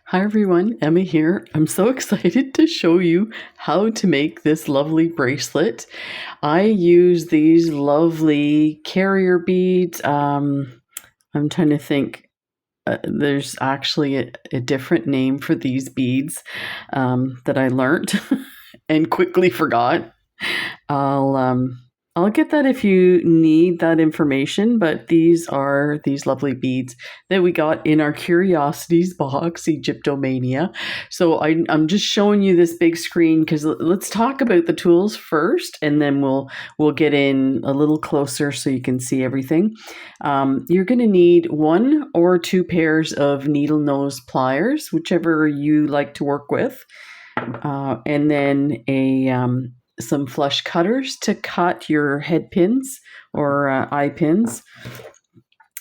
Hi everyone, Emma here. I'm so excited to show you how to make this lovely bracelet. I use these lovely carrier beads. I'm trying to think. There's actually a different name for these beads that I learned and quickly forgot. I'll I'll get that if you need that information, but these are these lovely beads that we got in our Curiosities box, Egyptomania. So I'm just showing you this big screen because let's talk about the tools first, and then we'll get in a little closer so you can see everything. You're going to need 1 or 2 pairs of needle nose pliers, whichever you like to work with, and then some flush cutters to cut your head pins or eye pins,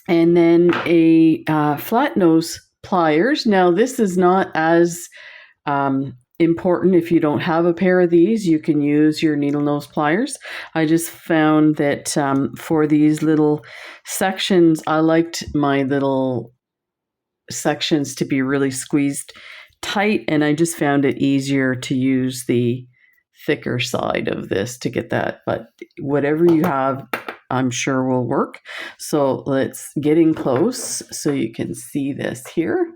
and then a flat nose pliers. Now this is not as important if you don't have a pair of these. You can use your needle nose pliers. I just found that for these little sections, I liked my little sections to be really squeezed tight, and I just found it easier to use the thicker side of this to get that, but whatever you have, I'm sure will work. So let's get in close so you can see this here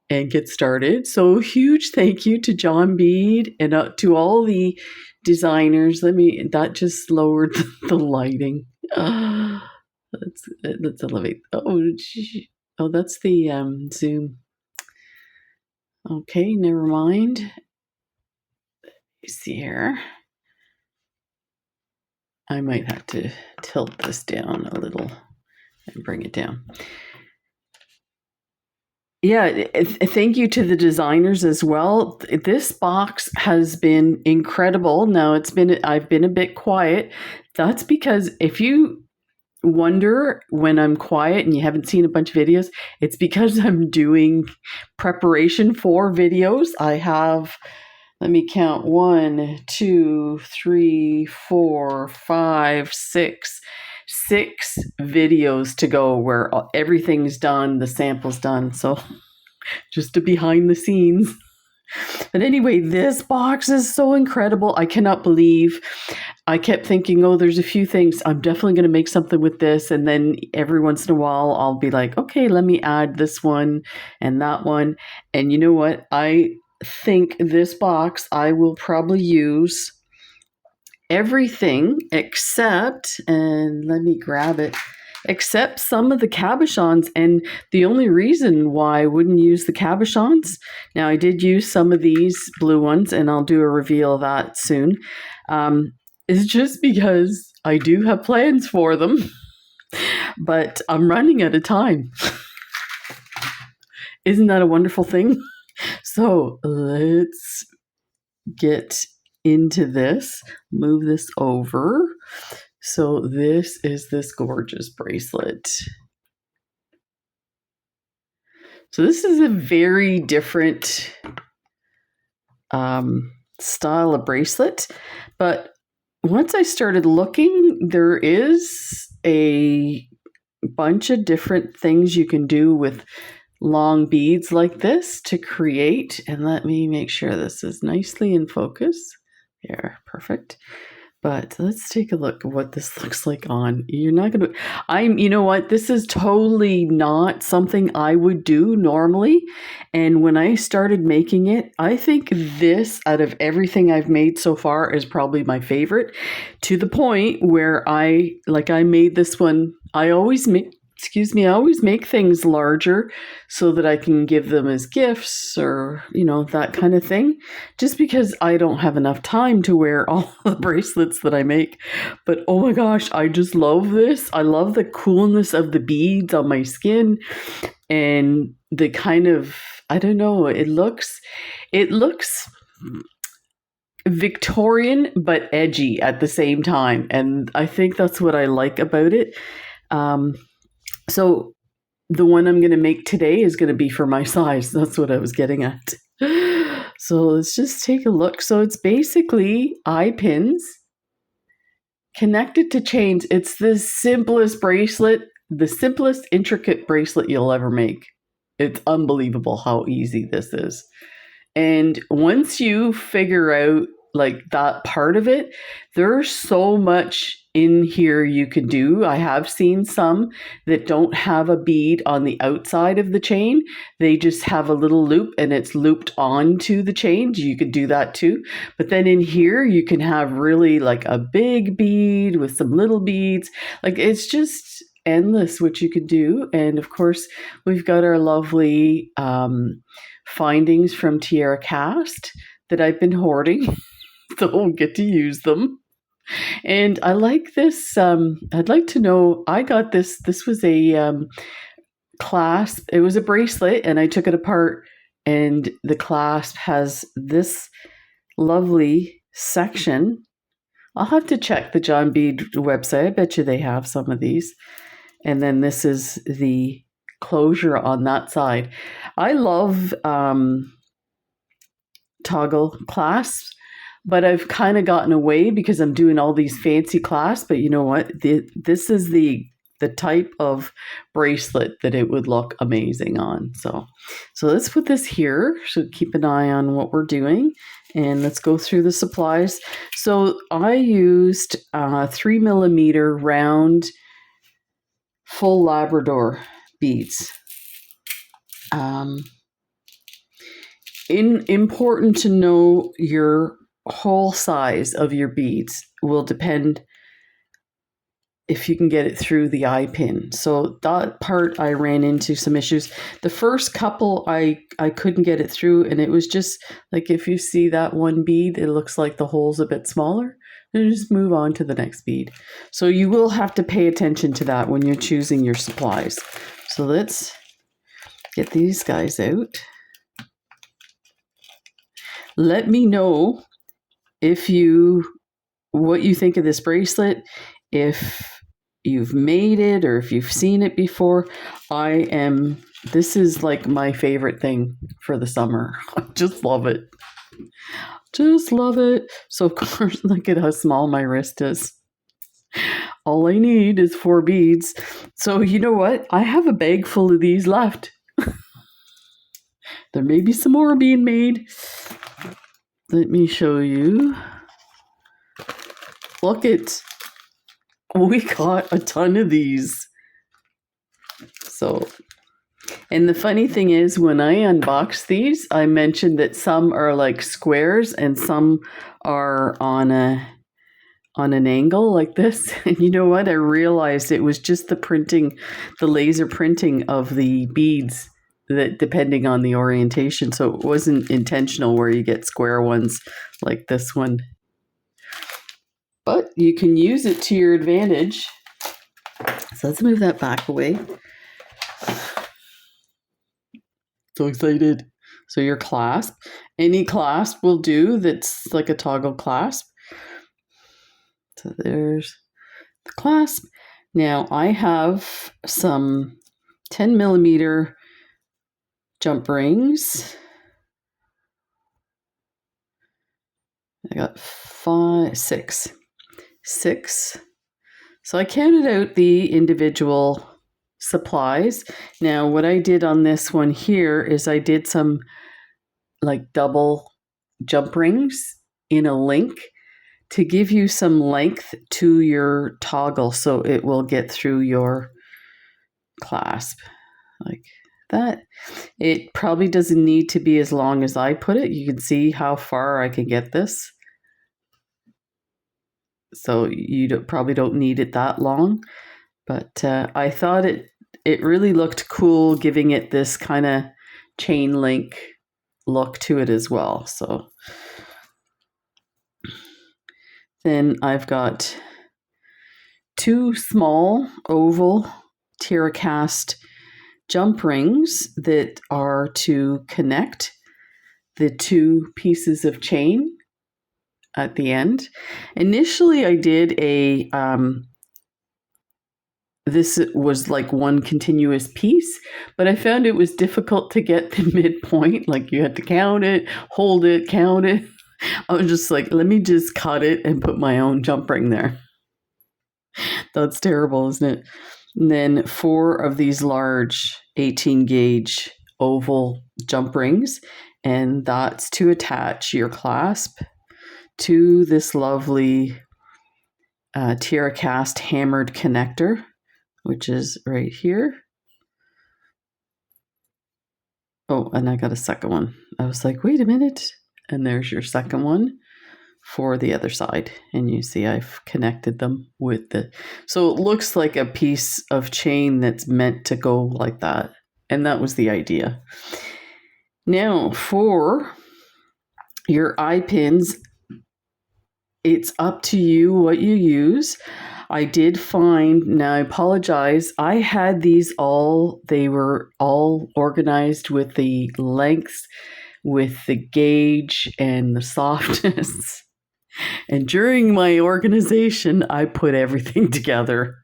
and get started. So huge thank you to John Bead and to all the designers. That just lowered the lighting. Let's elevate. Oh, that's the zoom. Okay, never mind. See here, I might have to tilt this down a little and bring it down. Yeah, thank you to the designers as well. This box has been incredible. Now I've been a bit quiet. That's because if you wonder when I'm quiet and you haven't seen a bunch of videos, it's because I'm doing preparation for videos. I have, let me count, 1, 2, 3, 4, 5, 6 videos to go where everything's done, the sample's done. So just a behind the scenes. But anyway, this box is so incredible. I cannot believe. I kept thinking, oh, there's a few things. I'm definitely going to make something with this. And then every once in a while, I'll be like, okay, let me add this one and that one. And you know what? I think this box I will probably use everything except, and let me grab it, except some of the cabochons. And the only reason why I wouldn't use the cabochons, now I did use some of these blue ones and I'll do a reveal of that soon, is just because I do have plans for them, but I'm running out of time. Isn't that a wonderful thing? So let's get into this, move this over. So this is this gorgeous bracelet. So this is a very different style of bracelet, but once I started looking, there is a bunch of different things you can do with long beads like this to create. And let me make sure this is nicely in focus. There, perfect. But let's take a look at what this looks like on. You're not going to, you know what? This is totally not something I would do normally. And when I started making it, I think this, out of everything I've made so far, is probably my favorite, to the point where I made this one. I always make things larger so that I can give them as gifts or, that kind of thing, just because I don't have enough time to wear all the bracelets that I make. But oh my gosh, I just love this. I love the coolness of the beads on my skin and the kind of, I don't know, it looks Victorian but edgy at the same time. And I think that's what I like about it. So the one I'm going to make today is going to be for my size. That's what I was getting at. So let's just take a look. So it's basically eye pins connected to chains. It's the simplest bracelet, the simplest intricate bracelet you'll ever make. It's unbelievable how easy this is. And once you figure out like that part of it, there's so much in here you can do. I have seen some that don't have a bead on the outside of the chain. They just have a little loop and it's looped onto the chain. You could do that too. But then in here, you can have really like a big bead with some little beads. Like it's just endless what you could do. And of course, we've got our lovely findings from Tierra Cast that I've been hoarding. So I'll get to use them. And I like this. I'd like to know, I got this. This was a clasp. It was a bracelet, and I took it apart, and the clasp has this lovely section. I'll have to check the John Bead website. I bet you they have some of these. And then this is the closure on that side. I love toggle clasps, but I've kind of gotten away because I'm doing all these fancy clasps. But you know what? This is the type of bracelet that it would look amazing on. So let's put this here. So keep an eye on what we're doing. And let's go through the supplies. So I used 3mm round full Labrador beads. Important to know your hole size of your beads will depend if you can get it through the eye pin. So that part I ran into some issues. The first couple I couldn't get it through, and it was just like if you see that one bead, it looks like the hole's a bit smaller. And just move on to the next bead. So you will have to pay attention to that when you're choosing your supplies. So let's get these guys out. Let me know what you think of this bracelet, if you've made it or if you've seen it before. This is like my favorite thing for the summer. I just love it. Just love it. So of course, look at how small my wrist is. All I need is 4 beads. So you know what? I have a bag full of these left. There may be some more being made. Let me show you. Look it. We got a ton of these. So, and the funny thing is, when I unboxed these, I mentioned that some are like squares and some are on an angle like this. And you know what? I realized it was just the laser printing of the beads, that depending on the orientation. So it wasn't intentional where you get square ones like this one. But you can use it to your advantage. So let's move that back away. So excited. So your clasp. Any clasp will do that's like a toggle clasp. So there's the clasp. Now I have some 10mm jump rings. I got 6. So I counted out the individual supplies. Now what I did on this one here is I did some like double jump rings in a link to give you some length to your toggle so it will get through your clasp like that. It probably doesn't need to be as long as I put it. You can see how far I can get this. So you probably don't need it that long, but I thought it really looked cool, giving it this kind of chain link look to it as well. So then I've got 2 small oval Tierra Cast jump rings that are to connect the 2 pieces of chain at the end. Initially I did this was like one continuous piece, but I found it was difficult to get the midpoint. Like you had to count it, hold it, count it. I was just like, let me just cut it and put my own jump ring there. That's terrible, isn't it? And then 4 of these large 18 gauge oval jump rings, and that's to attach your clasp to this lovely Tiara cast hammered connector, which is right here. Oh, and I got a second one. I was like, wait a minute. And there's your second one for the other side. And you see I've connected them with the... So it looks like a piece of chain that's meant to go like that. And that was the idea. Now, for your eye pins, it's up to you what you use. I did find, now I apologize, I had these all, they were all organized with the lengths, with the gauge and the softness. And during my organization, I put everything together.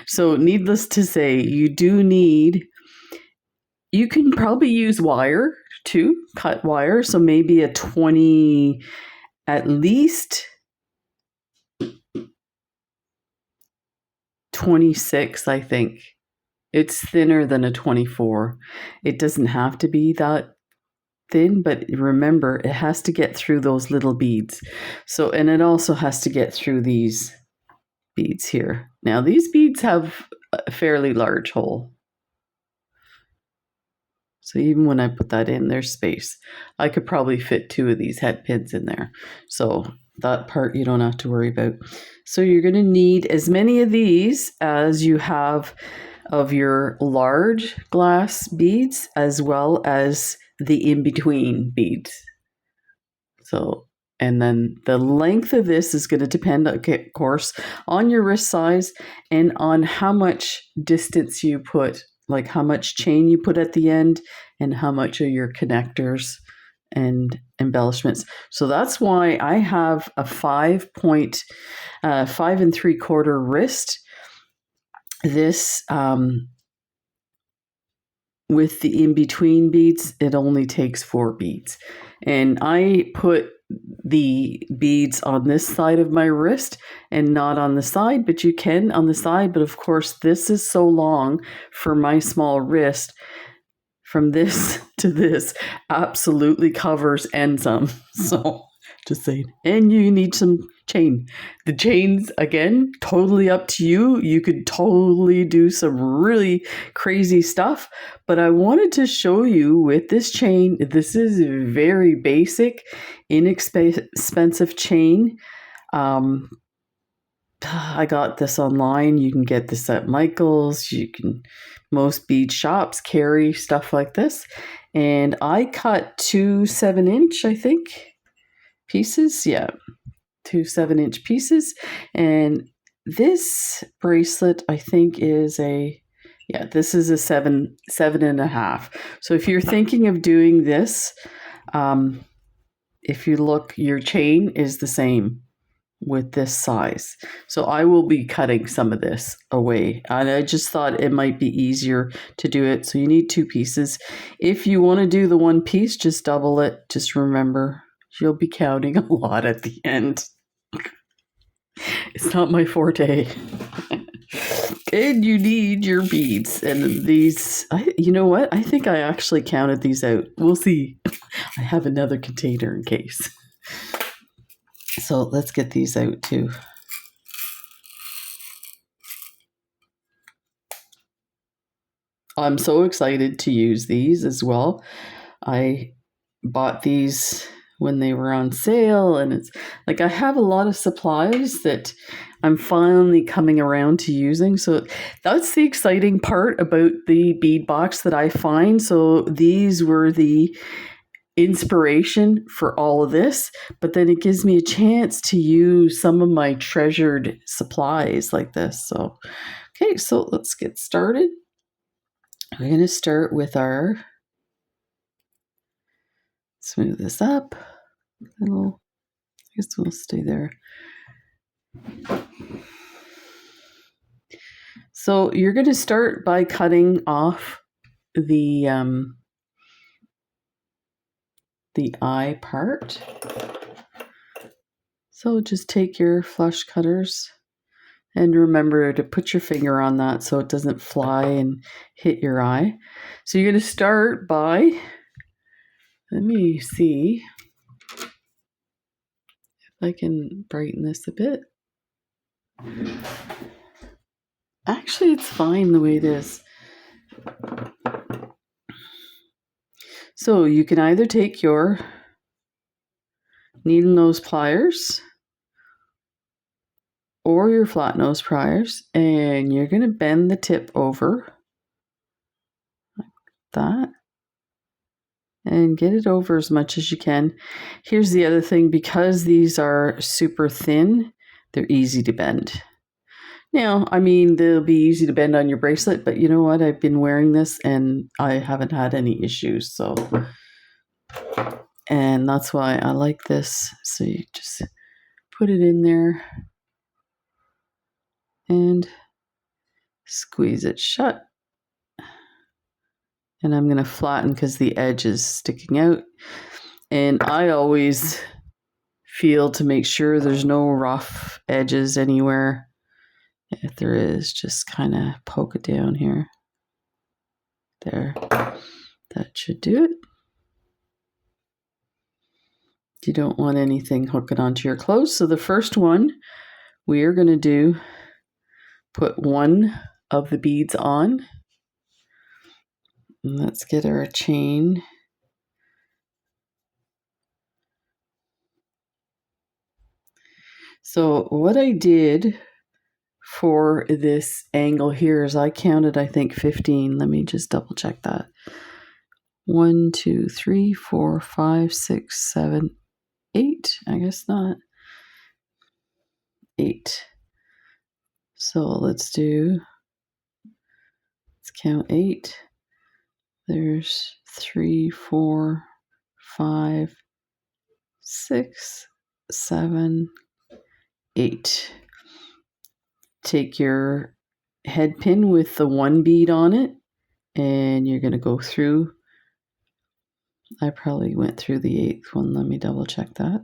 So needless to say, you do need, you can probably use wire too, cut wire. So maybe a 20, at least 26, I think. It's thinner than a 24. It doesn't have to be that thin, but remember, it has to get through those little beads. So, and it also has to get through these beads here. Now, these beads have a fairly large hole. So even when I put that in, there's space. I could probably fit 2 of these head pins in there. So that part you don't have to worry about. So you're going to need as many of these as you have of your large glass beads, as well as the in-between beads. So, and then the length of this is going to depend, of course, on your wrist size and on how much distance you put, like how much chain you put at the end and how much of your connectors and embellishments. So that's why I have a 5 3/4 wrist. This, with the in-between beads, it only takes 4 beads. And I put the beads on this side of my wrist and not on the side, but you can on the side. But of course, this is so long for my small wrist. From this to this absolutely covers and some. So just saying. And you need some chain. The chains, again, totally up to you. You could totally do some really crazy stuff. But I wanted to show you with this chain, this is a very basic, inexpensive chain. I got this online. You can get this at Michael's. Most bead shops carry stuff like this. And I cut 2 7-inch, I think, pieces. Yeah, 2 7-inch pieces. And this bracelet, I think, is this is a 7.5. So if you're thinking of doing this, if you look, your chain is the same with this size. So I will be cutting some of this away, and I just thought it might be easier to do it. So you need 2 pieces. If you want to do the 1 piece, just double it. Just remember, you'll be counting a lot at the end. It's not my forte. And you need your beads. And these, you know what? I think I actually counted these out. We'll see. I have another container in case. So let's get these out too. I'm so excited to use these as well. I bought these when they were on sale, and it's like I have a lot of supplies that I'm finally coming around to using. So that's the exciting part about the bead box that I find. So these were the inspiration for all of this, but then it gives me a chance to use some of my treasured supplies like this. So, okay, so let's get started. We're going to start with our, smooth this up. I guess we'll stay there. So you're going to start by cutting off the eye part. So just take your flush cutters And remember to put your finger on that so it doesn't fly and hit your eye. So you're going to start by, let me see if I can brighten this a bit. Actually, it's fine the way it is. So you can either take your needle nose pliers or your flat nose pliers, and you're going to bend the tip over like that and get it over as much as you can. Here's the other thing, because these are super thin, they're easy to bend. Now, I mean, they'll be easy to bend on your bracelet, but you know what? I've been wearing this and I haven't had any issues. So, and that's why I like this. So you just put it in there and squeeze it shut. And I'm going to flatten because the edge is sticking out. And I always feel to make sure there's no rough edges anywhere. If there is, just kind of poke it down here. There. That should do it. You don't want anything hooking onto your clothes. So the first one we are going to do, put one of the beads on. And let's get our chain. So what I did for this angle here is I counted, I think, 15. Let me just double check that. 1, 2, 3, 4, 5, 6, 7, 8. I guess not. 8. So let's count 8. There's 3, 4, 5, 6, 7, 8. Take your head pin with the one bead on it, and you're going to go through. I probably went through the 8th one. Let me double check that.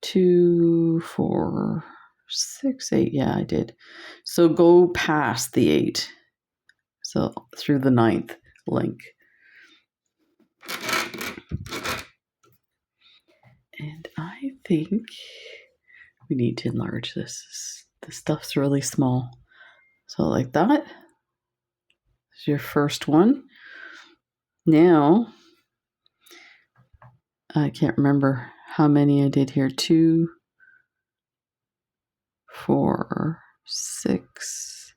2, 4, 6, 8. Yeah, I did. So go past the 8. So through the 9th link. And I think we need to enlarge this. The stuff's really small. So like that. Is your first one. Now, I can't remember how many I did here. 2, 4, 6,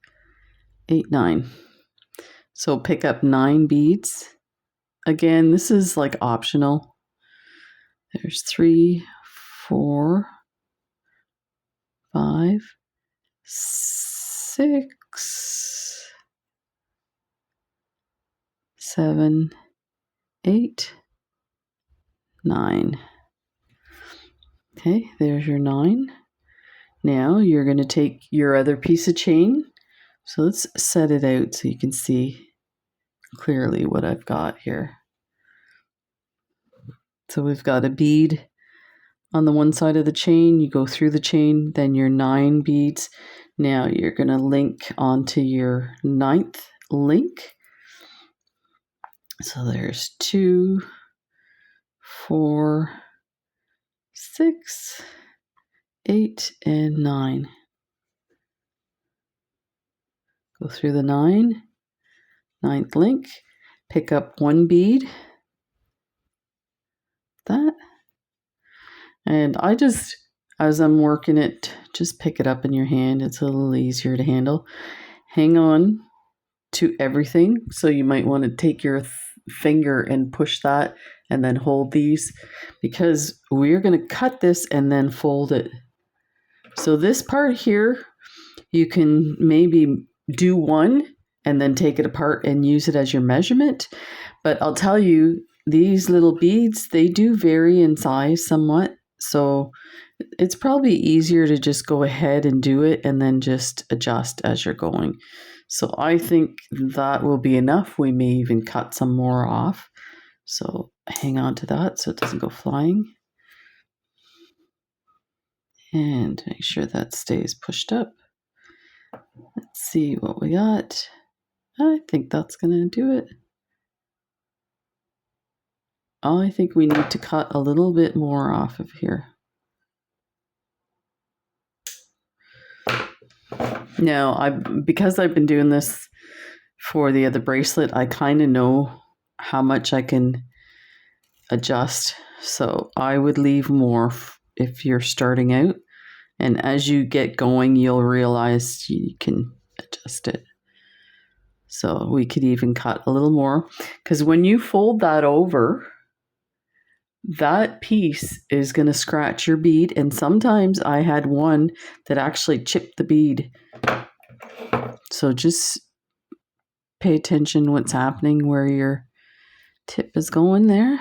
8, 9. So pick up 9 beads. Again, this is like optional. There's 3, 4, 5, 6, 7, 8, 9. Okay, there's your 9. Now you're going to take your other piece of chain. So let's set it out so you can see clearly what I've got here. So we've got a bead on the one side of the chain. You go through the chain, then your 9 beads. Now you're going to link onto your 9th link. So there's 2, 4, 6, 8, and 9. Go through the 9th link, pick up 1 bead. That. And I just, as I'm working it, just pick it up in your hand. It's a little easier to handle. Hang on to everything. So you might want to take your finger and push that and then hold these, because we're going to cut this and then fold it. So this part here, you can maybe do one and then take it apart and use it as your measurement. But I'll tell you, these little beads, they do vary in size somewhat. So it's probably easier to just go ahead and do it and then just adjust as you're going. So I think that will be enough. We may even cut some more off. So hang on to that so it doesn't go flying. And make sure that stays pushed up. Let's see what we got. I think that's going to do it. I think we need to cut a little bit more off of here. Now, because I've been doing this for the other bracelet, I kind of know how much I can adjust. So I would leave more if you're starting out. And as you get going, you'll realize you can adjust it. So we could even cut a little more. Because when you fold that over, that piece is going to scratch your bead. And sometimes I had one that actually chipped the bead. So just pay attention what's happening where your tip is going there.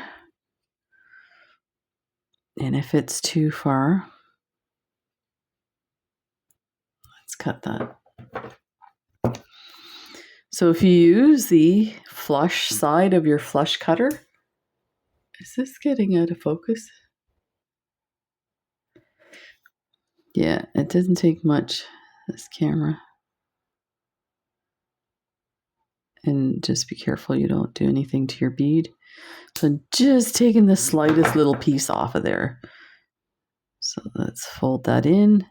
And if it's too far, let's cut that. So if you use the flush side of your flush cutter, is this getting out of focus? Yeah, it doesn't take much, this camera. And just be careful you don't do anything to your bead. So just taking the slightest little piece off of there. So let's fold that in.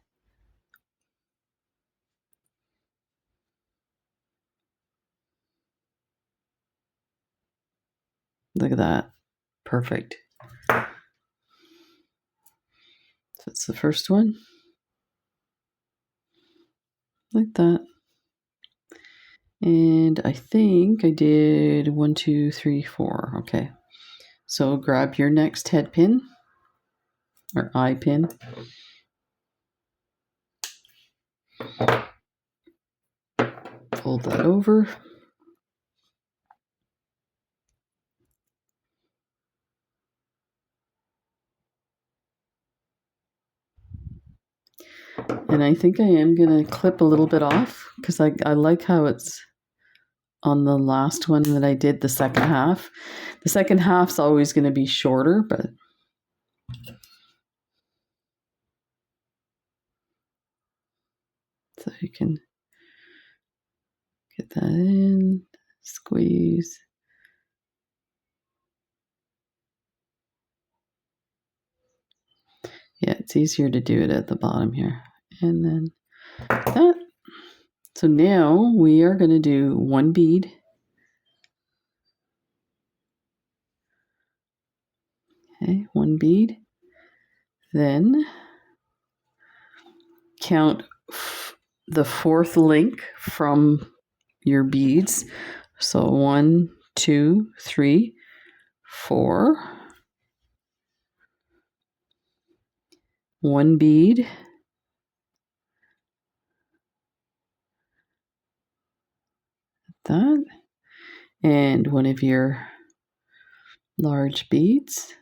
Look at that. Perfect. So that's the first one. Like that. And I think I did 1, 2, 3, 4. Okay. So grab your next head pin or eye pin. Fold that over. And I think I am going to clip a little bit off because I like how it's on the last one that I did, the second half. The second half's always going to be shorter, but so you can get that in, squeeze. Yeah, it's easier to do it at the bottom here. And then that. So now we are going to do one bead. Okay, one bead. Then count the fourth link from your beads. So 1, 2, 3, 4. One bead. That. And one of your large beads.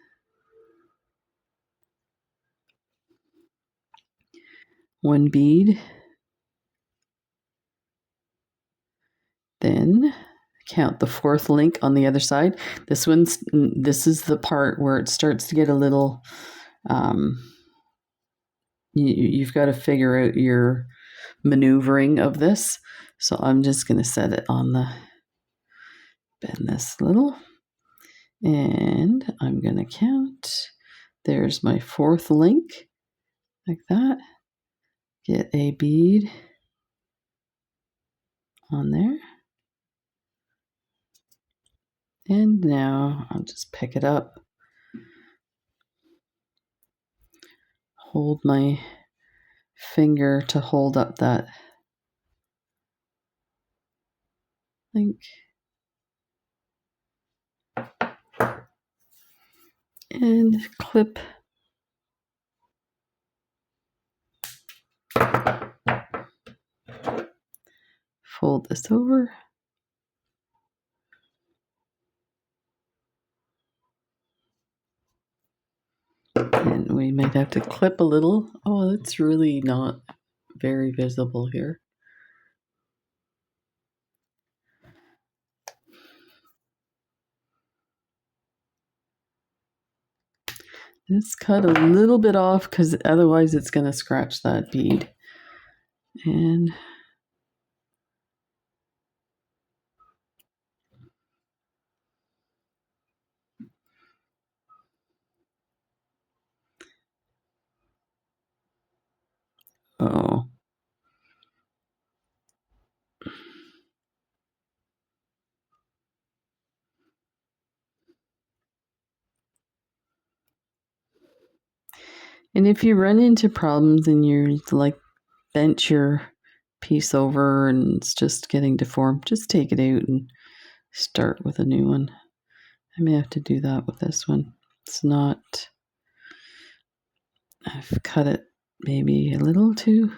One bead. Then count the fourth link on the other side. This is the part where it starts to get a little, you've got to figure out your maneuvering of this. So I'm just going to set it on the, bend this little, and I'm going to count. There's my fourth link, like that. Get a bead on there. And now I'll just pick it up. Hold my finger to hold up that link. And clip. Fold this over. And we might have to clip a little. Oh, it's really not very visible here. Just cut a little bit off because otherwise it's going to scratch that bead. And oh. And if you run into problems and you're like bent your piece over and it's just getting deformed, just take it out and start with a new one. I may have to do that with this one. It's not, I've cut it maybe a little too.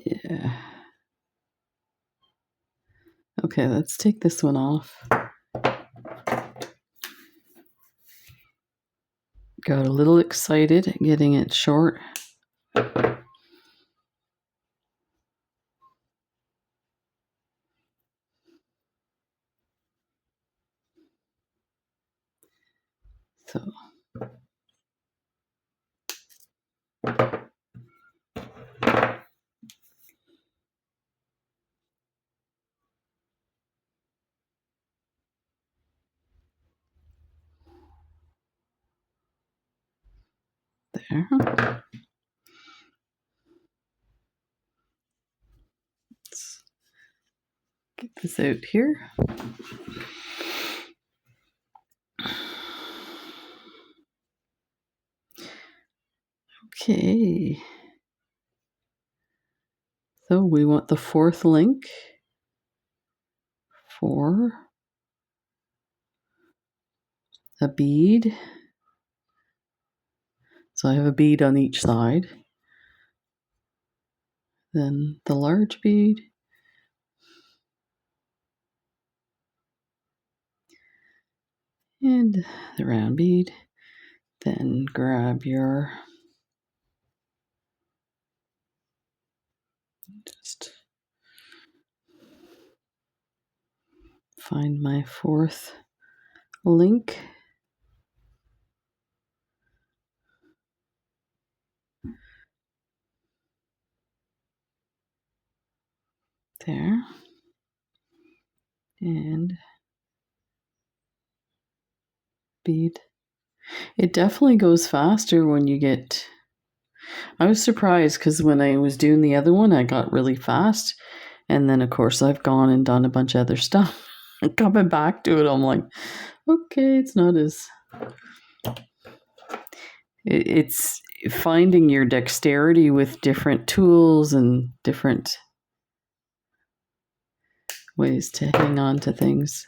Yeah. Okay, let's take this one off. Got a little excited getting it short. So there. Let's get this out here. Okay. So we want the fourth link for a bead. So I have a bead on each side. Then the large bead. And the round bead. Then grab your, just find my fourth link. There. And bead. It definitely goes faster when you get, I was surprised because when I was doing the other one, I got really fast. And then, of course, I've gone and done a bunch of other stuff. And coming back to it, I'm like, okay, it's not as, it's finding your dexterity with different tools and different ways to hang on to things.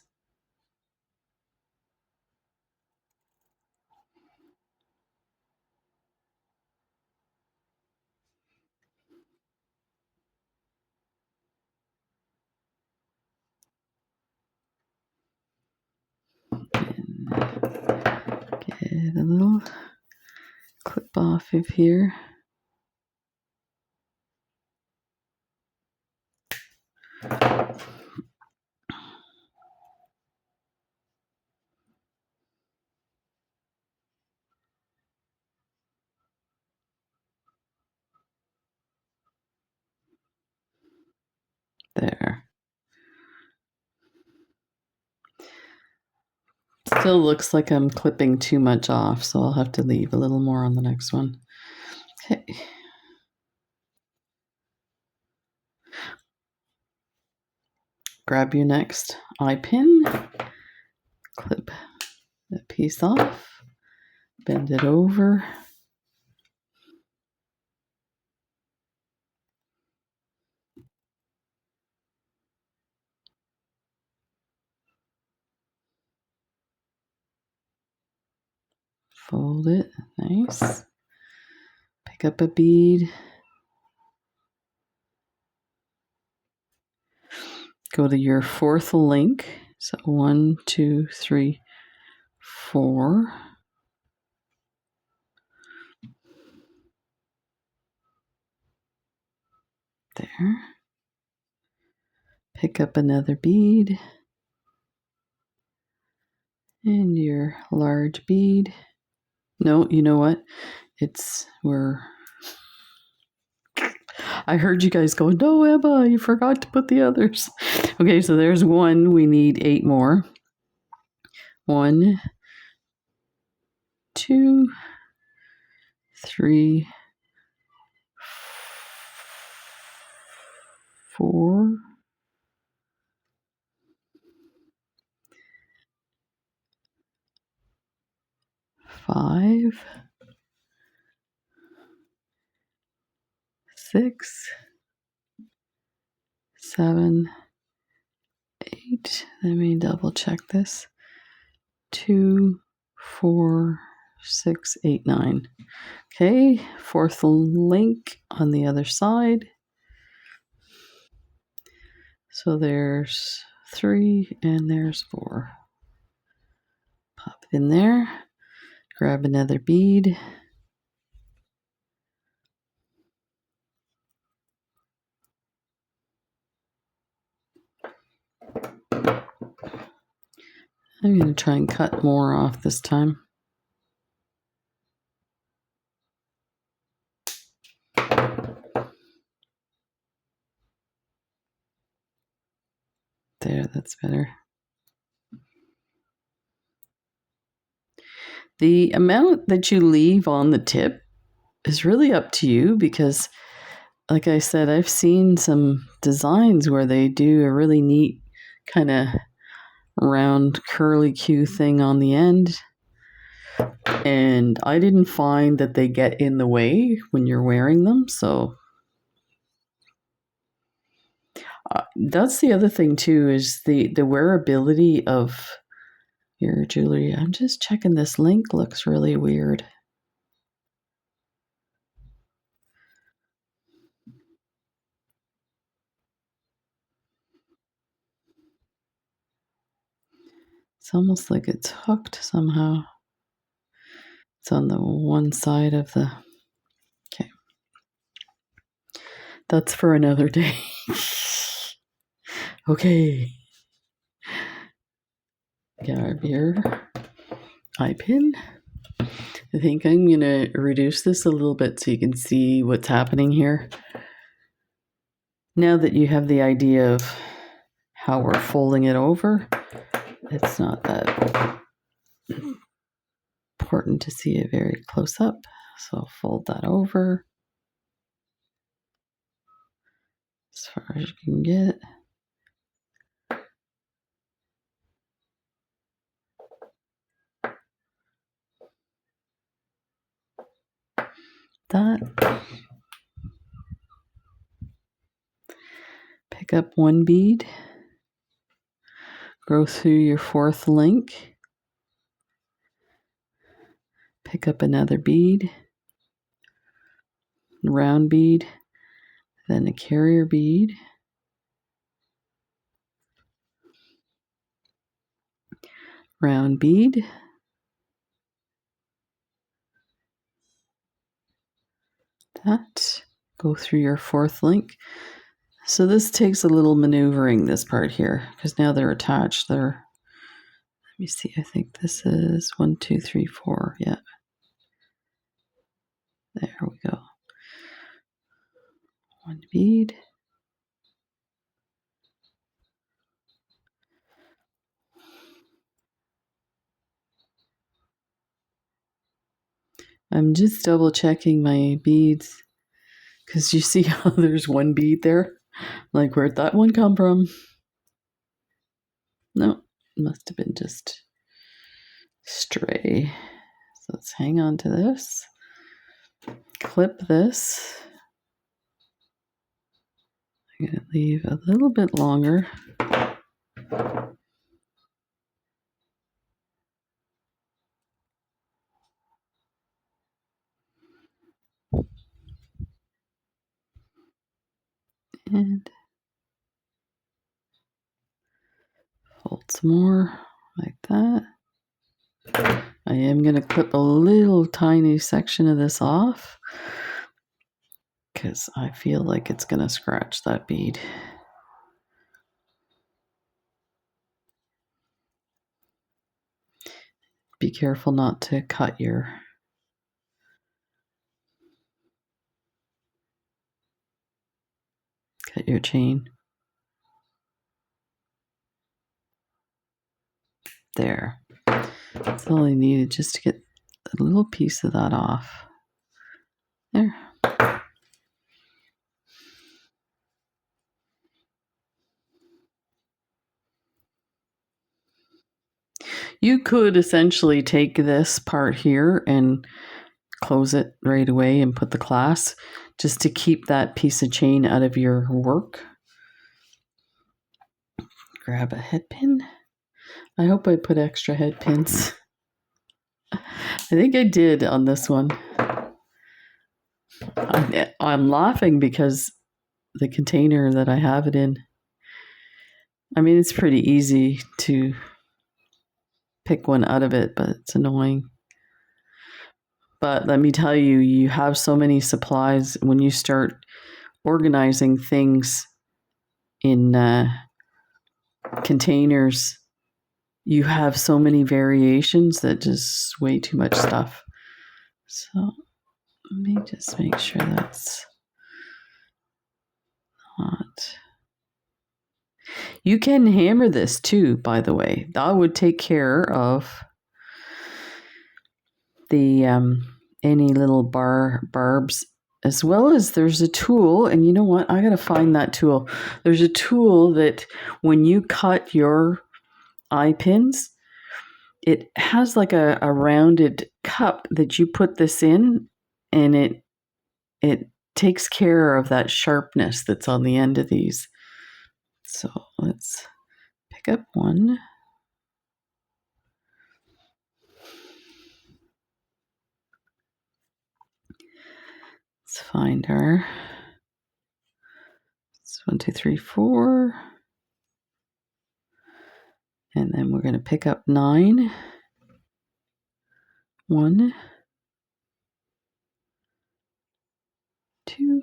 Get a little clip off of here. There. Still looks like I'm clipping too much off, so I'll have to leave a little more on the next one. Okay. Grab your next eye pin, clip that piece off, bend it over, Fold it. Nice. Pick up a bead. Go to your fourth link. So 1, 2, 3, 4. There. Pick up another bead. And your large bead. No, you know what? I heard you guys go, no, Emma, you forgot to put the others. Okay, so there's 1. We need 8 more. 1, 2, 3, 4, 5, 6, 7, 8. Let me double check this. 2, 4, 6, 8, 9. Okay, fourth link on the other side. So there's 3 and there's 4. Pop it in there. Grab another bead. I'm going to try and cut more off this time. There, that's better. The amount that you leave on the tip is really up to you because, like I said, I've seen some designs where they do a really neat kind of round curly Q thing on the end. And I didn't find that they get in the way when you're wearing them. So that's the other thing too, is the wearability of your jewelry. I'm just checking this link. Looks really weird. It's almost like it's hooked somehow. It's on the one side of the... Okay. That's for another day. Okay. Grab your eye pin. I think I'm going to reduce this a little bit so you can see what's happening here. Now that you have the idea of how we're folding it over, it's not that important to see it very close up. So fold that over as far as you can get. That. Pick up one bead. Go through your fourth link. Pick up another bead. Round bead. Then a carrier bead. Round bead. That. Go through your fourth link. So this takes a little maneuvering, this part here, because now they're attached. Let me see, I think this is 1, 2, 3, 4. Yeah. There we go. One bead. I'm just double checking my beads because you see how there's one bead there? Like, where'd that one come from? No, must have been just stray. So let's hang on to this. Clip this. I'm going to leave a little bit longer. And fold some more like that. I am going to clip a little tiny section of this off because I feel like it's going to scratch that bead. Be careful not to cut your chain. There. That's all I needed, just to get a little piece of that off. There. You could essentially take this part here and close it right away and put the clasp just to keep that piece of chain out of your work. Grab a head pin. I hope I put extra head pins. I think I did on this one. I'm laughing because the container that I have it in, I mean, it's pretty easy to pick one out of it, but it's annoying. But let me tell you, you have so many supplies when you start organizing things in containers. You have so many variations that just way too much stuff. So let me just make sure that's not. You can hammer this too, by the way. That would take care of the any little barbs, as well as there's a tool, and you know what? I gotta find that tool. There's a tool that when you cut your eye pins, it has like a rounded cup that you put this in, and it takes care of that sharpness that's on the end of these. So let's pick up one. Let's find our. It's 1, 2, 3, 4. And then we're going to pick up 9. 1, 2,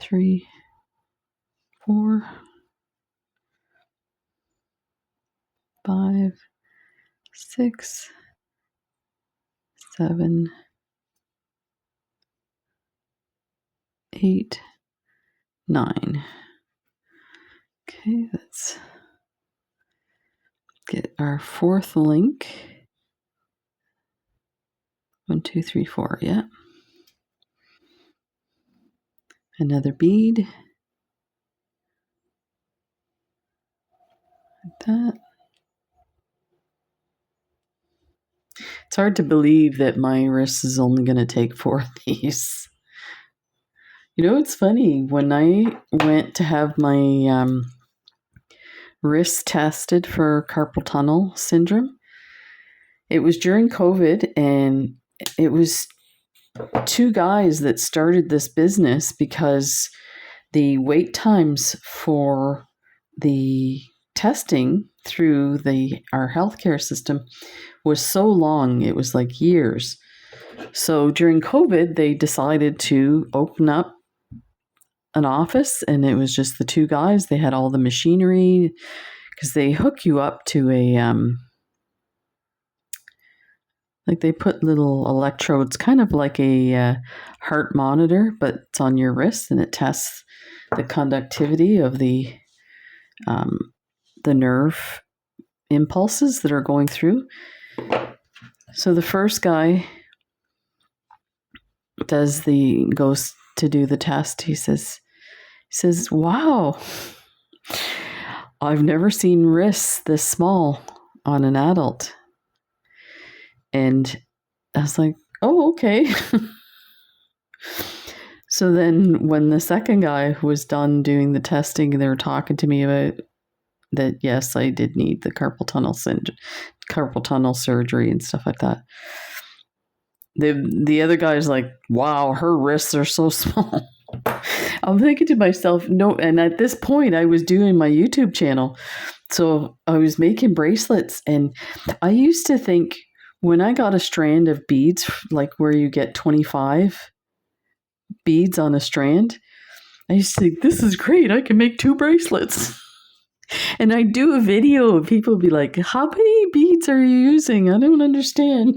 3, 4, 5, 6, 7, 8, 9. Okay, let's get our 4th link. 1, 2, 3, 4, yeah. Another bead. Like that. It's hard to believe that my wrist is only going to take 4 of these. You know, it's funny. When I went to have my wrist tested for carpal tunnel syndrome, it was during COVID, and it was 2 guys that started this business because the wait times for the testing through our healthcare system was so long. It was like years. So during COVID, they decided to open up an office, and it was just the 2 guys. They had all the machinery because they hook you up to a like they put little electrodes, kind of like a heart monitor, but it's on your wrist, and it tests the conductivity of the nerve impulses that are going through. So the first guy goes to do the test. He says, "Wow, I've never seen wrists this small on an adult." And I was like, "Oh, okay." So then when the second guy was done doing the testing, they were talking to me about that, yes, I did need the carpal tunnel surgery and stuff like that. The other guy's like, "Wow, her wrists are so small." I'm thinking to myself, no, and at this point I was doing my YouTube channel. So I was making bracelets, and I used to think when I got a strand of beads, like where you get 25 beads on a strand, I used to think, this is great. I can make 2 bracelets. And I do a video and people be like, how many beads are you using? I don't understand.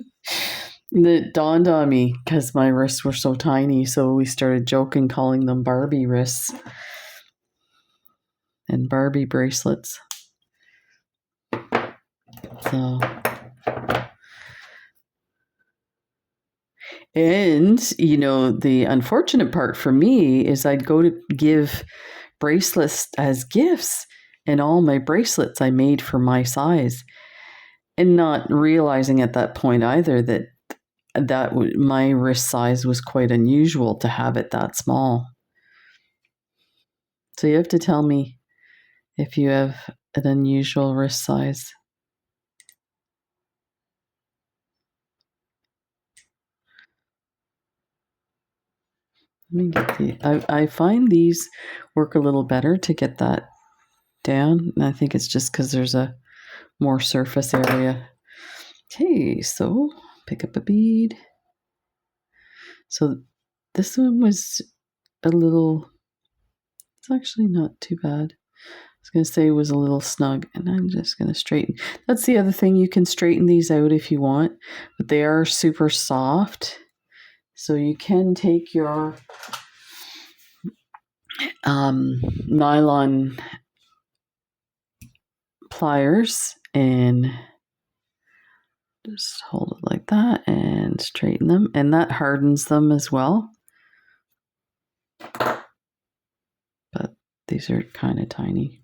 And it dawned on me because my wrists were so tiny. So we started joking, calling them Barbie wrists and Barbie bracelets. So, and you know, the unfortunate part for me is I'd go to give bracelets as gifts, and all my bracelets I made for my size, and not realizing at that point either that my wrist size was quite unusual to have it that small. So you have to tell me if you have an unusual wrist size. Let me get I find these work a little better to get that down, and I think it's just because there's a more surface area. Okay, so pick up a bead. So this one was a little, it's actually not too bad. I was going to say it was a little snug, and I'm just going to straighten. That's the other thing. You can straighten these out if you want, but they are super soft. So you can take your nylon pliers and just hold it like that and straighten them, and that hardens them as well. But these are kind of tiny.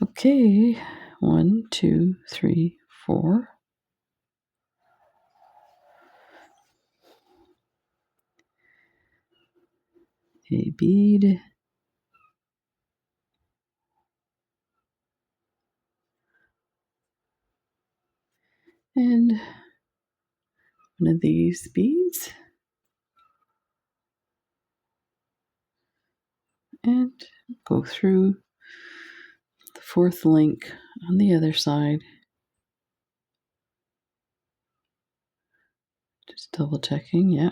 Okay, 1, 2, 3, 4. A bead. And one of these beads. And go through the 4th link on the other side. Just double checking, yeah.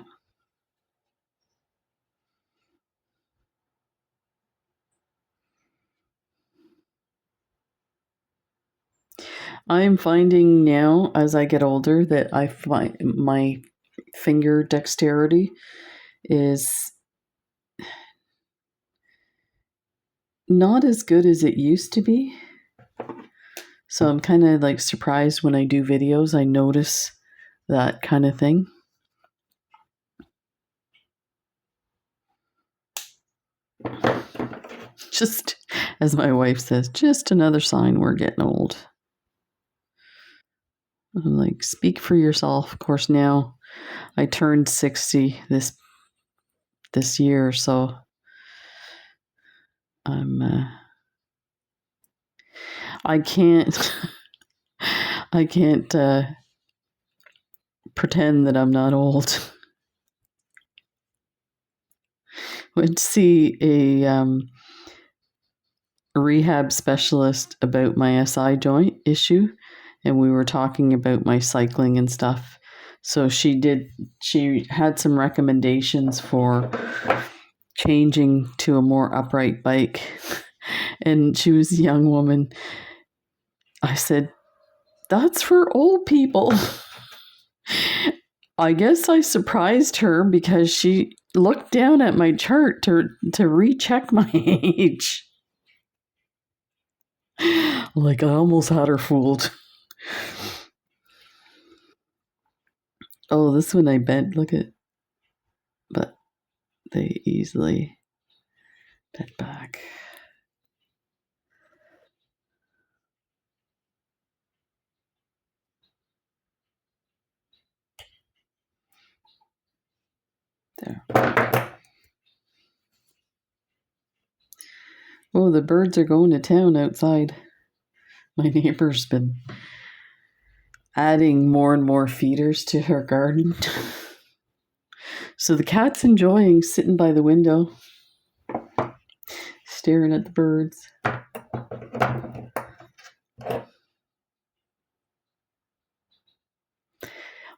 I'm finding now as I get older that I find my finger dexterity is not as good as it used to be. So I'm kind of like surprised when I do videos, I notice that kind of thing. Just as my wife says, just another sign we're getting old. I'm like, speak for yourself. Of course, now I turned 60 this year, so I can't pretend that I'm not old. Went to see a rehab specialist about my SI joint issue, and we were talking about my cycling and stuff. So she had some recommendations for changing to a more upright bike. And she was a young woman. I said, that's for old people. I guess I surprised her because she looked down at my chart to recheck my age. Like, I almost had her fooled. Oh, this one I bent. Look at, but they easily bent back. There. Oh, the birds are going to town outside. My neighbor's been adding more and more feeders to her garden. So the cat's enjoying sitting by the window. staring at the birds.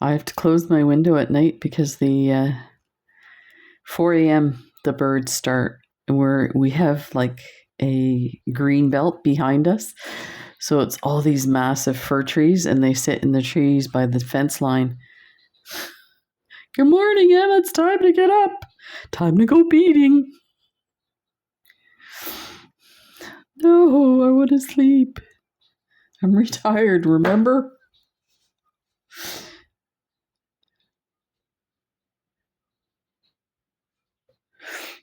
I have to close my window at night because the 4 a.m. the birds start. And we have like a green belt behind us. So it's all these massive fir trees, and they sit in the trees by the fence line. Good morning, Emma. It's time to get up. Time to go beading. No, I want to sleep. I'm retired, remember?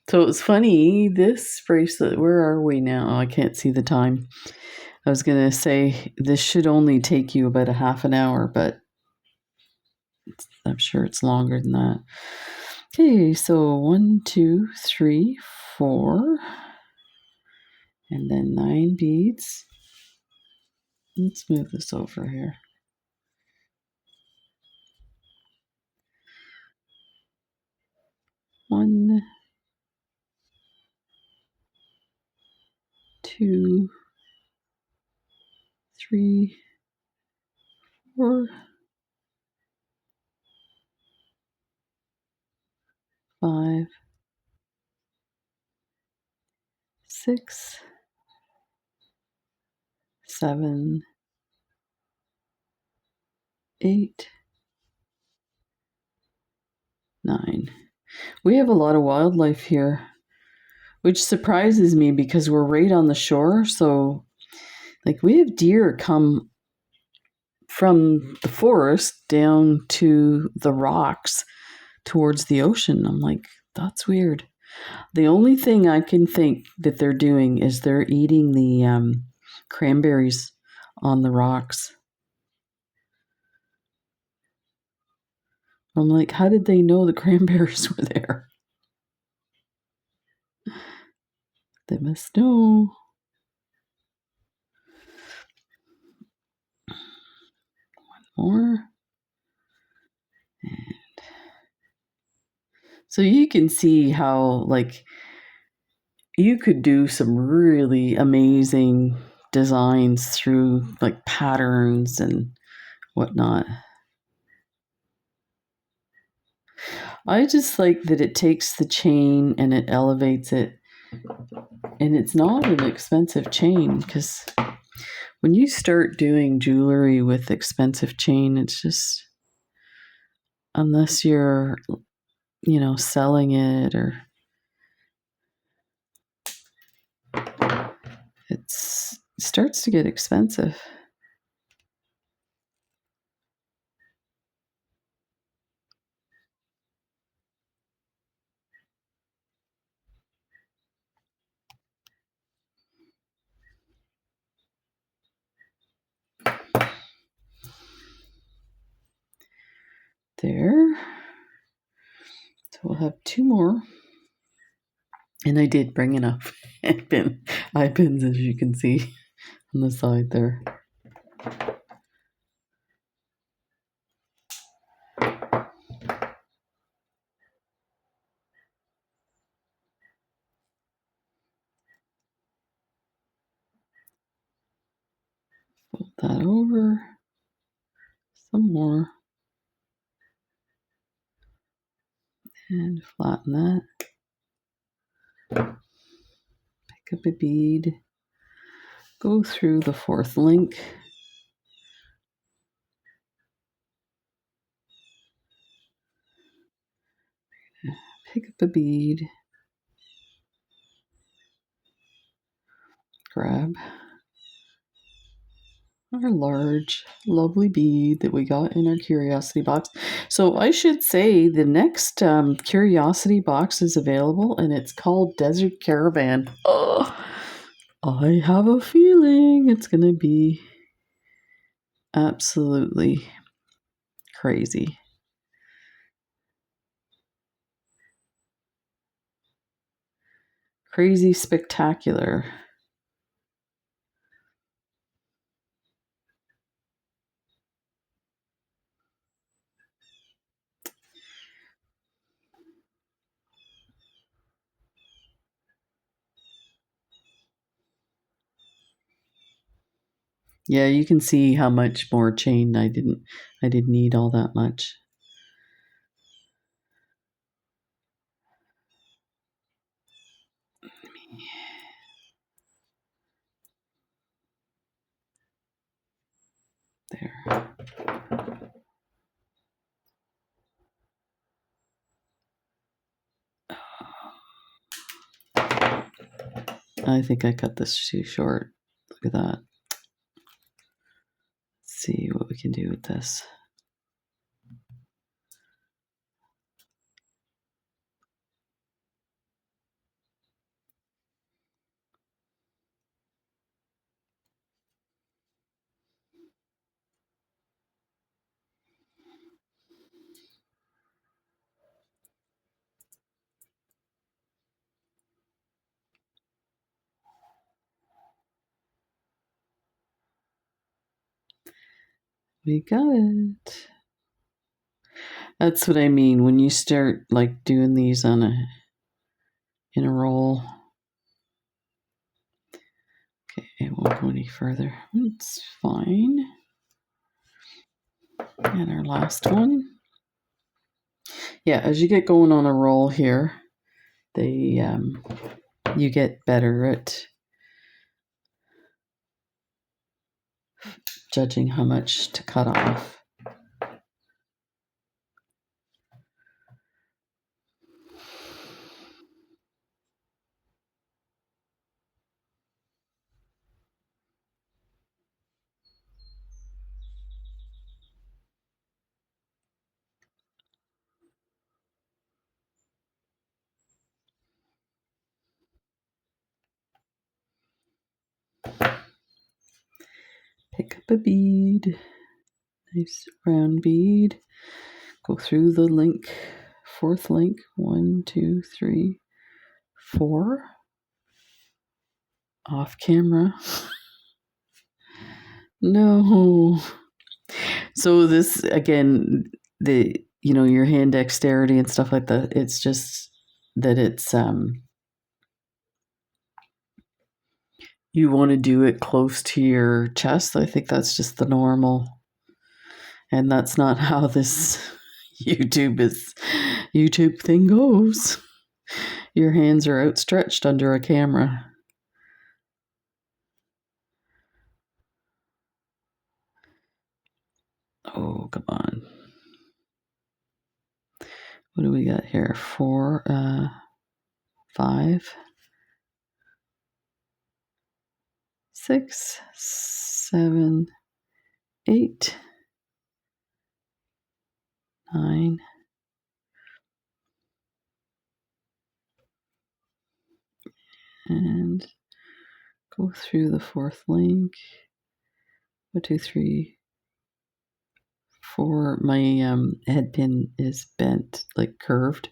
So it's funny, this bracelet, where are we now? I can't see the time. I was going to say this should only take you about a half an hour, but I'm sure it's longer than that. Okay, so 1, 2, 3, 4, and then 9 beads. Let's move this over here. 1, 2, 3, 4, 5, 6, 7, 8, 9. We have a lot of wildlife here, which surprises me because we're right on the shore. So, like, we have deer come from the forest down to the rocks towards the ocean. I'm like, that's weird. The only thing I can think that they're doing is they're eating the cranberries on the rocks. I'm like, how did they know the cranberries were there? They must know. One more. And so you can see how, like, you could do some really amazing designs through like patterns and whatnot. I just like that it takes the chain and it elevates it. And it's not an expensive chain, because when you start doing jewelry with expensive chain, it's just, unless you're, selling it, or it starts to get expensive. There. So we'll have 2 more. And I did bring enough eye pins, as you can see on the side there. Fold that over. Some more. And flatten that. Pick up a bead. Go through the 4th link. Pick up a bead. Grab our large, lovely bead that we got in our curiosity box. So I should say the next curiosity box is available, and it's called Desert Caravan. Oh, I have a feeling it's going to be absolutely crazy. Crazy spectacular. Yeah, you can see how much more chain I didn't need all that much. There. I think I cut this too short. Look at that. Let's see what we can do with this. We got it. That's what I mean when you start like doing these in a roll. Okay, it won't go any further. It's fine. And our last one. Yeah, as you get going on a roll here, you get better at judging how much to cut off. Pick up a bead, nice round bead, go through the link, fourth link, 1, 2, 3, 4, off camera. No. So this, again, your hand dexterity and stuff like that, it's just that it's, you want to do it close to your chest. I think that's just the normal. And that's not how this YouTube thing goes. Your hands are outstretched under a camera. Oh, come on. What do we got here? 4, 5, 6, 7, 8, 9, and go through the fourth link. 1, 2, 3, 4. My head pin is bent, like curved.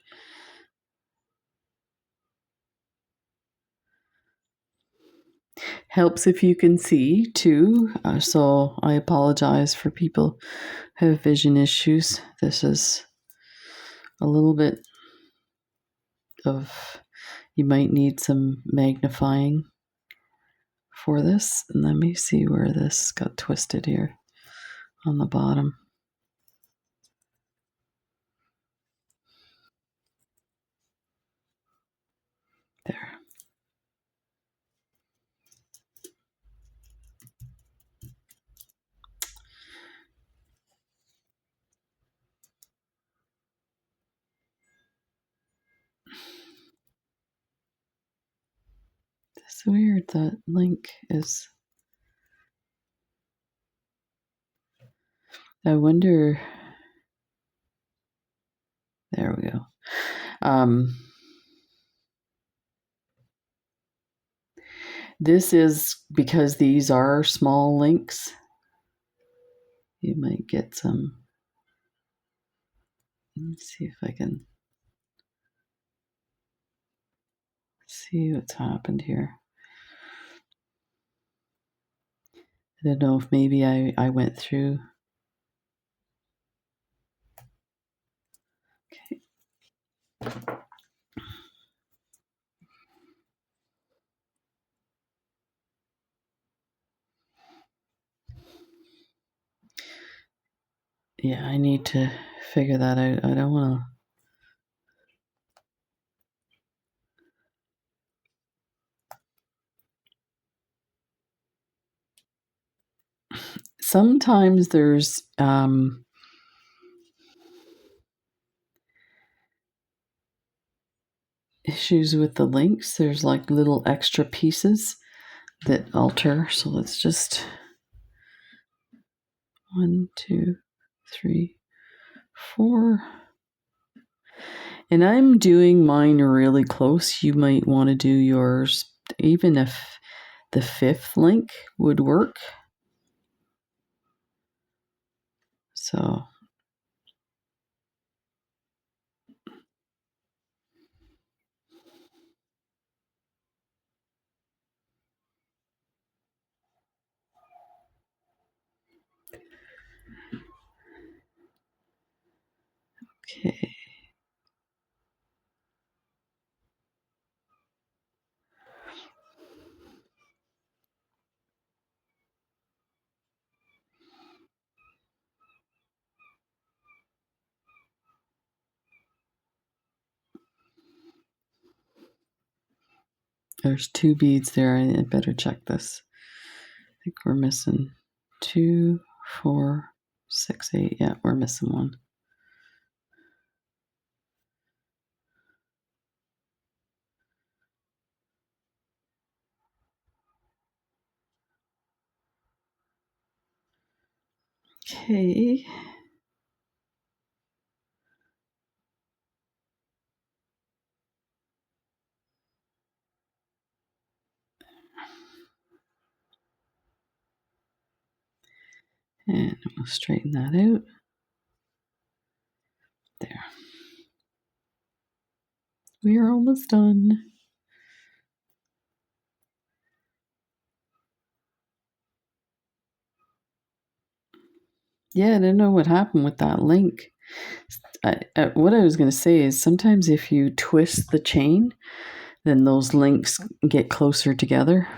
Helps if you can see too. So I apologize for people who have vision issues. This is a little bit of, you might need some magnifying for this. And let me see where this got twisted here on the bottom. There. It's weird that link is. I wonder. There we go. This is because these are small links. You might get some. Let's see if I can see what's happened here. I don't know if maybe I went through. Okay. Yeah, I need to figure that out. I don't want to. Sometimes there's issues with the links. There's like little extra pieces that alter. So let's just 1, 2, 3, 4. And I'm doing mine really close. You might want to do yours, even if the 5th link would work. So okay. There's 2 beads there. I better check this. I think we're missing 2, 4, 6, 8. Yeah, we're missing one. Okay. And we'll straighten that out. There. We are almost done. Yeah, I don't know what happened with that link. What I was going to say is sometimes if you twist the chain, then those links get closer together.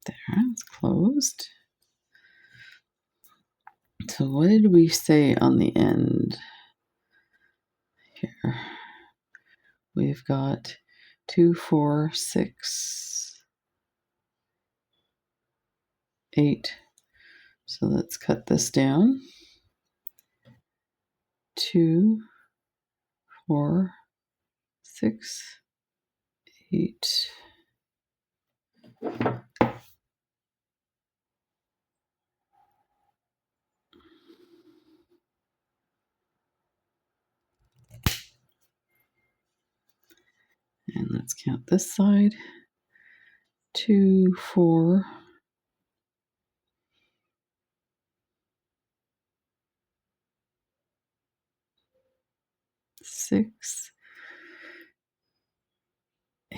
There, it's closed. So what did we say on the end? Here. We've got 2, 4, 6, 8. So let's cut this down. 2, 4, 6, 8. And let's count this side. 2, 4, 6,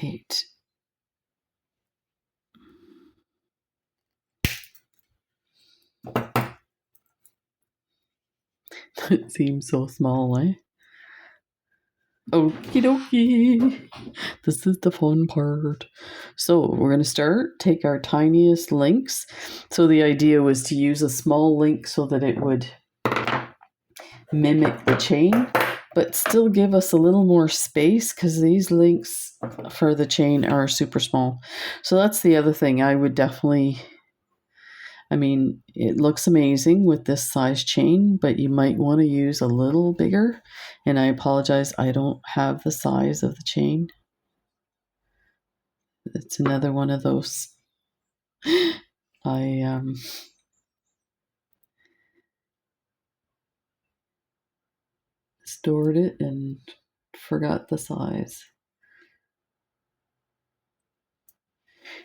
8. It seems so small, eh? Okie dokie. This is the fun part. So we're going to start, take our tiniest links. So the idea was to use a small link so that it would mimic the chain, but still give us a little more space because these links for the chain are super small. So that's the other thing. I would definitely, I mean, it looks amazing with this size chain, but you might want to use a little bigger. And I apologize, I don't have the size of the chain. It's another one of those. I stored it and forgot the size.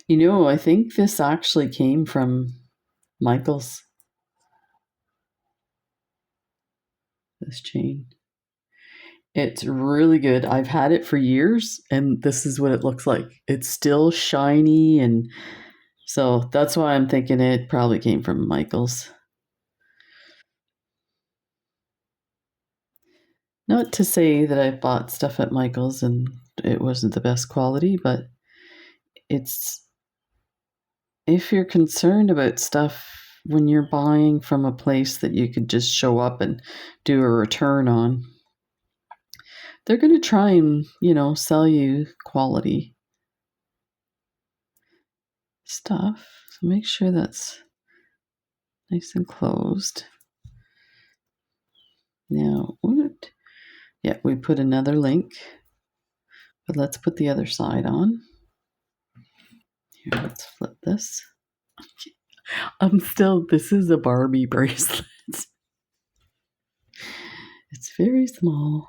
You know, I think this actually came from Michael's, this chain. It's really good. I've had it for years, and this is what it looks like. It's still shiny and So that's why I'm thinking it probably came from Michael's. Not to say that I bought stuff at Michael's and it wasn't the best quality, but it's if you're concerned about stuff when you're buying from a place that you could just show up and do a return on, they're going to try and, sell you quality stuff. So make sure that's nice and closed. Now, yeah, we put another link, but let's put the other side on. Here, let's flip this. This is a Barbie bracelet. It's very small.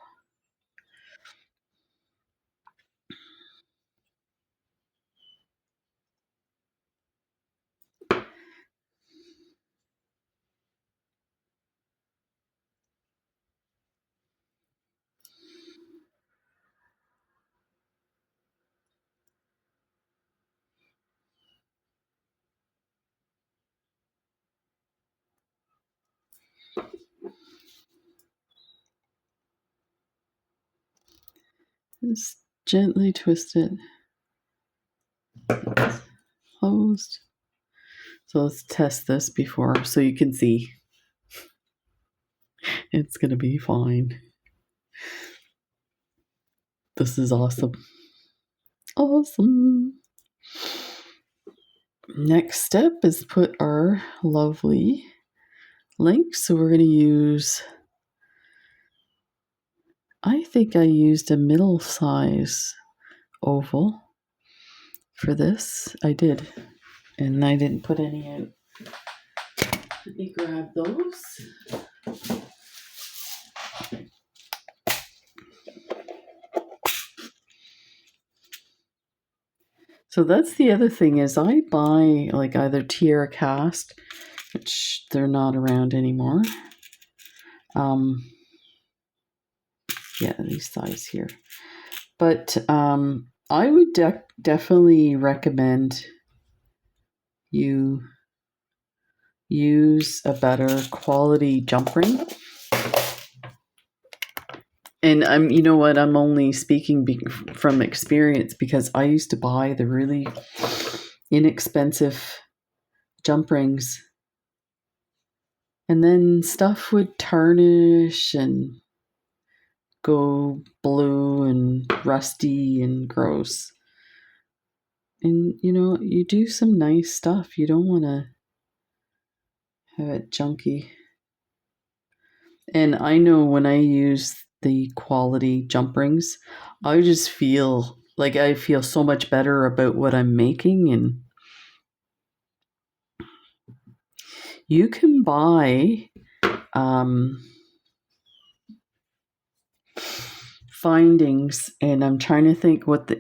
Just gently twist it. It's closed. So let's test this before so you can see. It's going to be fine. This is awesome. Awesome. Next step is put our lovely link. So we're going to use, I think I used a middle size oval for this. I did. And I didn't put any out. Let me grab those. So that's the other thing is I buy like either Tiara cast, which they're not around anymore. Yeah, these size here. But I would definitely recommend you use a better quality jump ring. And you know what, I'm only speaking from experience because I used to buy the really inexpensive jump rings and then stuff would tarnish and go blue and rusty and gross. And you do some nice stuff. You don't want to have it junky. And I know when I use the quality jump rings, I just feel like I feel so much better about what I'm making. And you can buy findings, and I'm trying to think what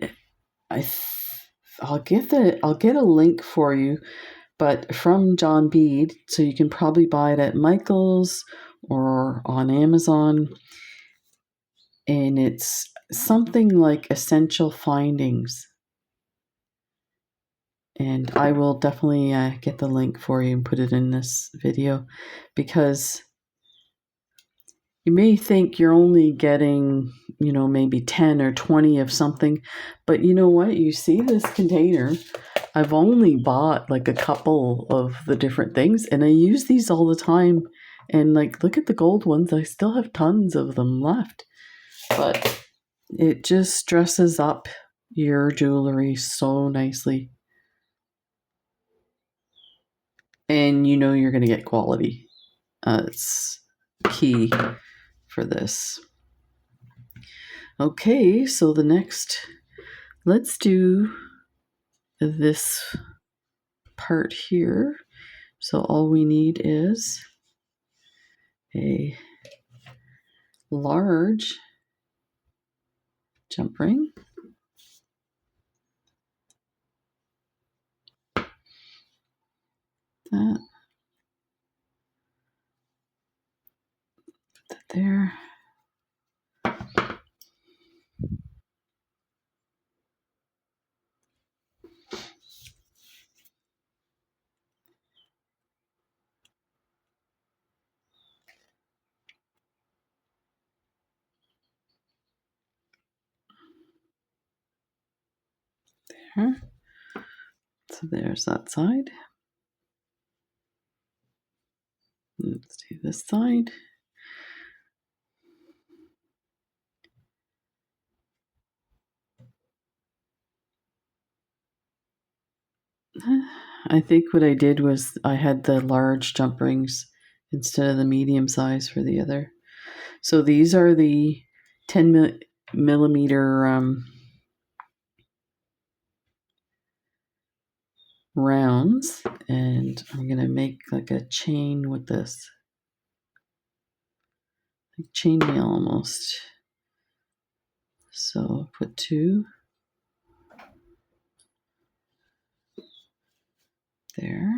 I'll get a link for you, but from John Bead, so you can probably buy it at Michael's or on Amazon. And it's something like essential findings. And I will definitely get the link for you and put it in this video because you may think you're only getting, maybe 10 or 20 of something. But you know what? You see this container. I've only bought like a couple of the different things and I use these all the time. And like, look at the gold ones. I still have tons of them left. But it just dresses up your jewelry so nicely. And you're going to get quality. It's key for this. Okay, so let's do this part here. So all we need is a large jump ring. Put that there. There. So there's that side. Let's do this side. I think what I did was I had the large jump rings instead of the medium size for the other. So these are the 10 millimeter rounds, and I'm gonna make like a chain with this, like chainmail almost. So put 2 there.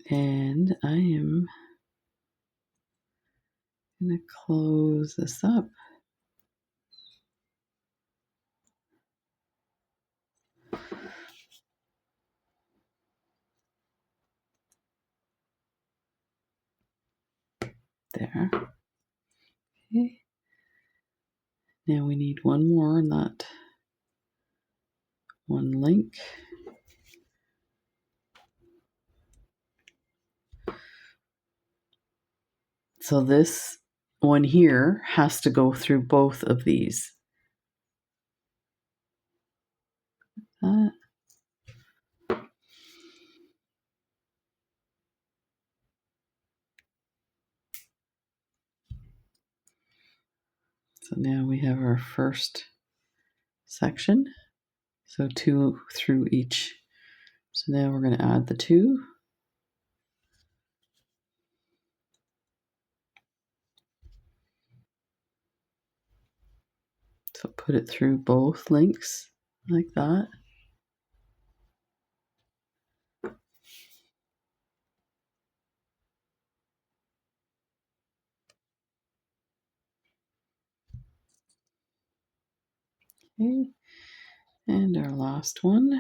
And I am gonna close this up. There. Okay. Now we need one more on that one link. So this one here has to go through both of these. So now we have our first section. So 2 through each. So now we're going to add the 2. So put it through both links like that. Okay. And our last one.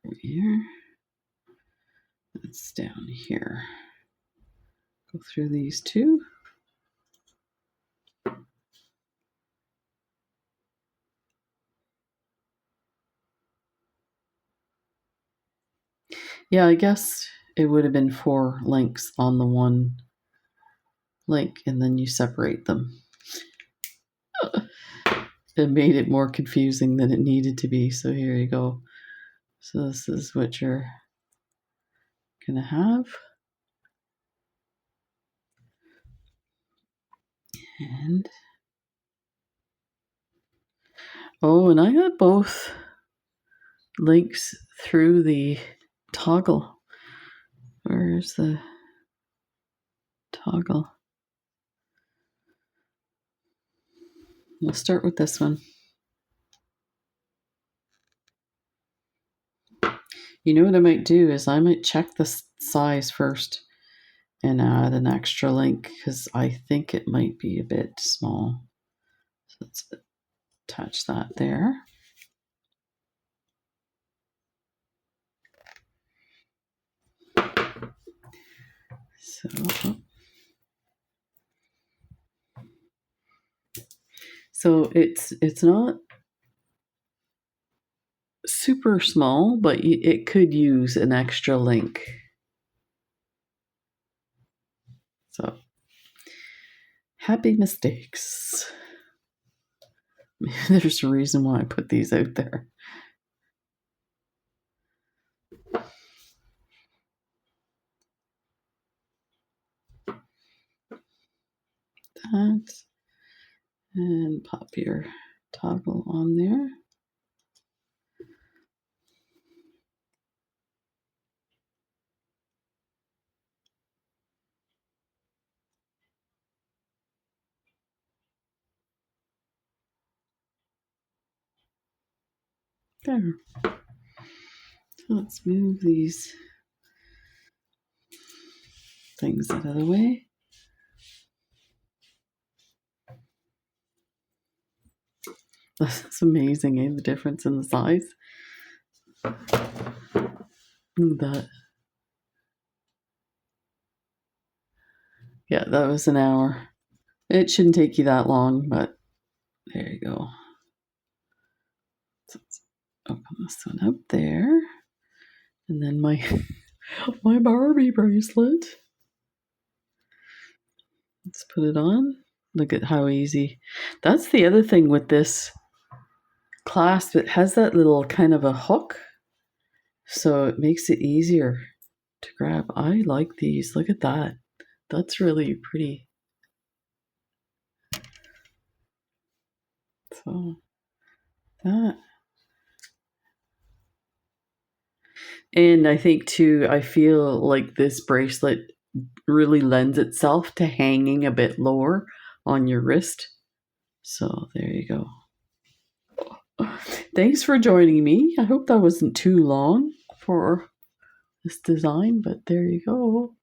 Over here. That's down here. Go through these 2. Yeah, I guess it would have been 4 links on the one link, and then you separate them. It made it more confusing than it needed to be. So here you go. So this is what you're gonna have. And oh, and I got both links through the toggle. Where's the toggle? We'll start with this one. You know what I might do is I might check the size first and add an extra link because I think it might be a bit small. So let's attach that there. So it's not super small, but it could use an extra link. So happy mistakes. Maybe there's a reason why I put these out there. That, and pop your toggle on there. There. So let's move these things out of the way. That's amazing, eh? The difference in the size. Look at that. Yeah, that was an hour. It shouldn't take you that long, but there you go. So let's open this one up there. And then my my Barbie bracelet. Let's put it on. Look at how easy. That's the other thing with this clasp. It has that little kind of a hook, so it makes it easier to grab. I like these. Look at that. That's really pretty. So that. And I think too, I feel like this bracelet really lends itself to hanging a bit lower on your wrist. So there you go. Thanks for joining me. I hope that wasn't too long for this design, but there you go.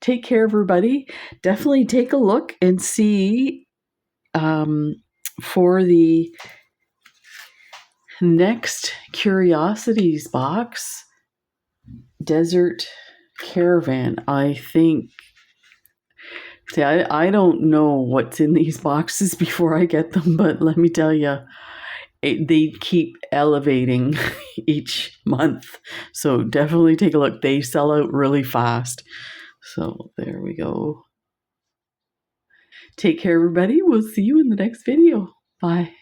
Take care, everybody. Definitely take a look and see for the next Curiosities box, Desert Caravan. I think, see, I don't know what's in these boxes before I get them, but let me tell you, they keep elevating each month. So definitely take a look. They sell out really fast. So there we go. Take care, everybody. We'll see you in the next video. Bye.